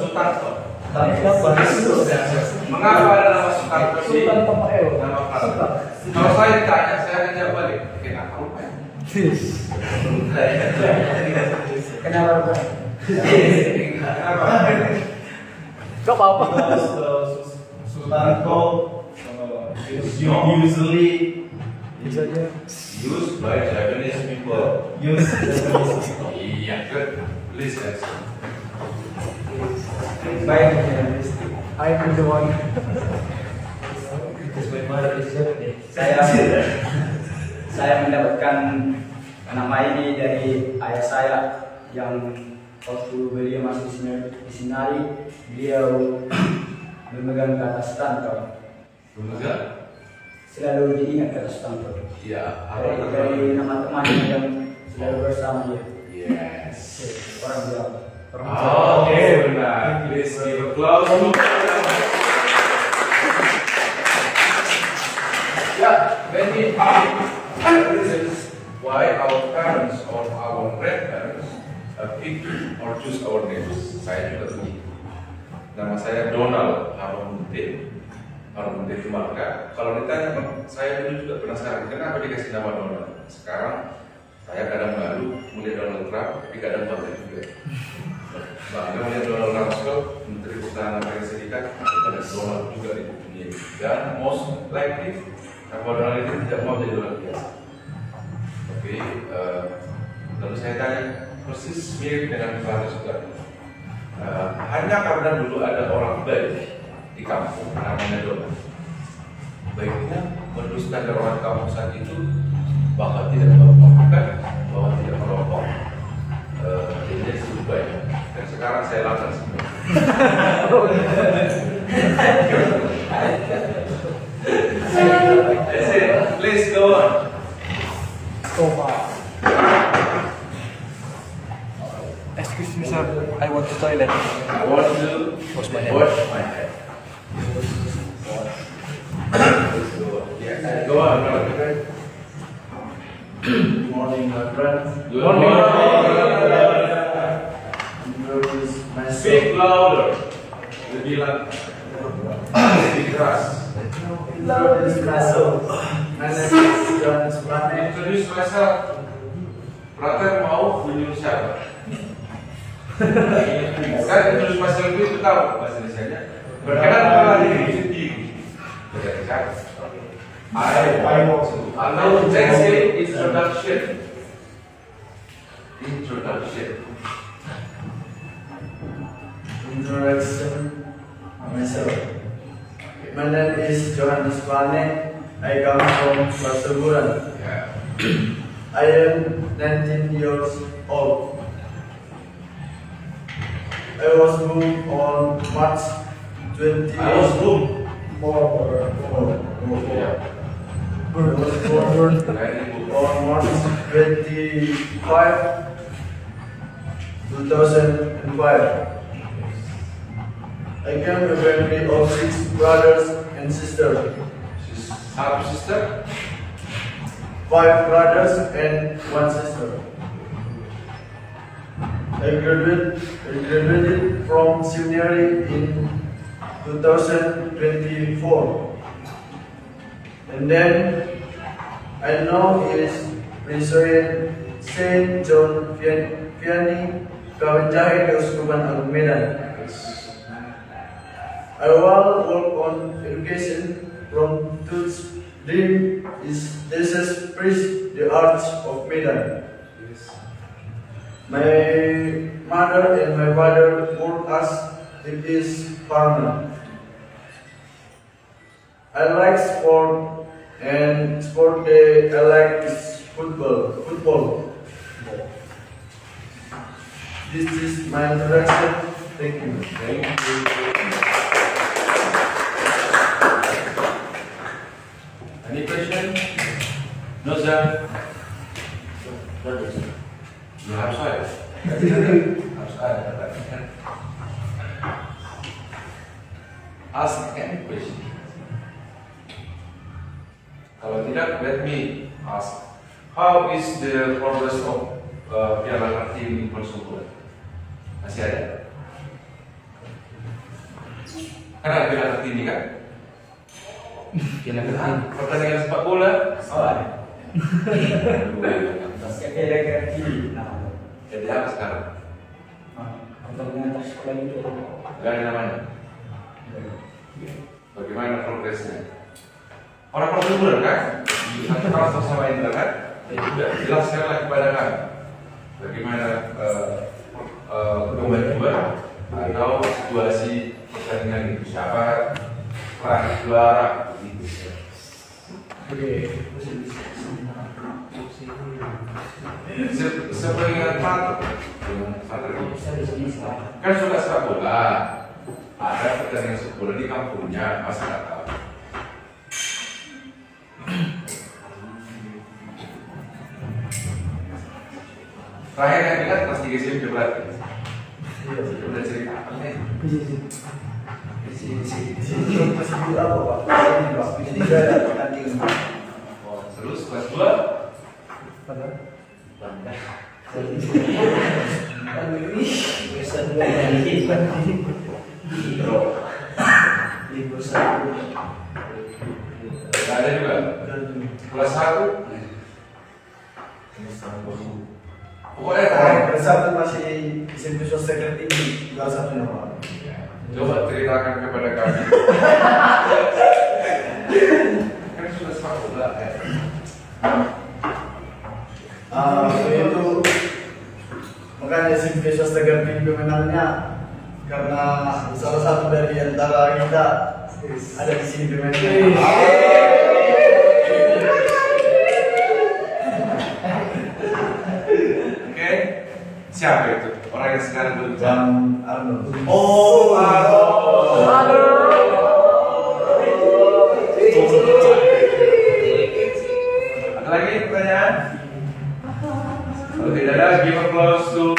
Sutanto. Mengapa ada nama Sutanto di nama Prasetyo? Kalau saya ditanya, saya akan jawab balik. Kenapa? Kenapa? Gak apa-apa. Susanto usually Used by Japanese people. Yeah, good. Please answer. Baik, I'm the one. saya mendapatkan nama ini dari ayah saya yang waktu beliau masih disinari, beliau memegang kata Sutanto. Memegang? Selalu diingat kata Sutanto. Iya. Dari nama teman yang selalu bersama dia. Yes. Orang Jawa. Oke, benar. Please give applause. Yeah, many reasons why our parents or our grandparents pick or choose our names. Saya juga begitu. Nama saya Donald Harunte. Harunte Kemarga. Kalau ditanya, saya dulu juga penasaran kenapa dikasih nama Donald. Sekarang saya kadang malu melihat Donald Trump, tapi kadang bangga juga. Bangga melihat Donald Rumsfeld, Menteri Pertahanan Amerika Serikat, ada Donald juga di dunia. Dan most likely nama Donald itu tidak mau jadi orang biasa. Tapi lalu saya tanya, persis mirip dengan Prasetyo Sutanto. Hanya karena dulu ada orang baik di kampung namanya Donald. Baiknya menurut standar orang kampung saat itu bahwa tidak memakan, bahwa tidak merokok, jadi disebut baik. Dan sekarang saya lakukan semua. Please go on. Excuse me, sir. I want to toilet. I want to wash my head. Yeah, go on. Good morning, my friends. Good morning. Speak louder. Lebih lebih keras. Introduce myself. Brother mau menyuruh siapa? Kan introduce myself itu tahu bahasa Indonesia-nya. Berkenan kepada diri sendiri. I want to. Now let's say introduction. Introduction myself. My name is Johannes Plane. I come from Pasuruan. Yeah. I am 19 years old. I was born on March 20. I was born. Yeah. I was born on March 25, 2005. I came to a family of 6 brothers and sisters. Half sister? 5 brothers and 1 sister. I graduated from seminary in 2024. And then I now is Presbyterian Saint John Vianney Kawanjahe Keuskupan Agung Medan. I will work on education from Tuts dream is Jesus preach the arts of Medan. My mother and my father work as it is farmer. I like sport and sport day I like is football. This is my introduction. Thank you. Thank you. Susan? Ya harus ada. Harus ada. Ask any question. Kalau tidak, let me ask. How is the progress of Piala Kartini in Persebaya? Masih ada? Karena Piala Kartini kan? Piala Kartini. Pertandingan sepak bola? Ada Kartini. Jadi apa sekarang? Pertandingan sekolah itu. Gak ada namanya. Bagaimana progresnya? Orang Persebaya kan? Satu kelas bersama Indra kan? Sudah jelaskanlah kepada kami bagaimana kemajuan atau situasi pertandingan itu, siapa peraih juara begitu. Seperingat kan suka sepak bola, ada pertandingan sepak bola di kampungnya, masa nggak tahu? Terakhir yang ingat pas 3 SMP berarti. Udah cerita apa nih? Terus kelas 2? Gak ada juga? Kelas 1? Pokoknya Kelas 1 masih SMP sosial tinggi, kelas 1 nama. coba ceritakan kepada kami. Kan sudah sepak bola ya. Itu makanya SMP sosial tinggi pemenangnya karena salah satu dari antara kita ada di sini pemenangnya. Siapa itu? Orang yang sekarang berbicara. Bang Arnold. Oh, ada lagi pertanyaan? Kalau tidak ada, give applause to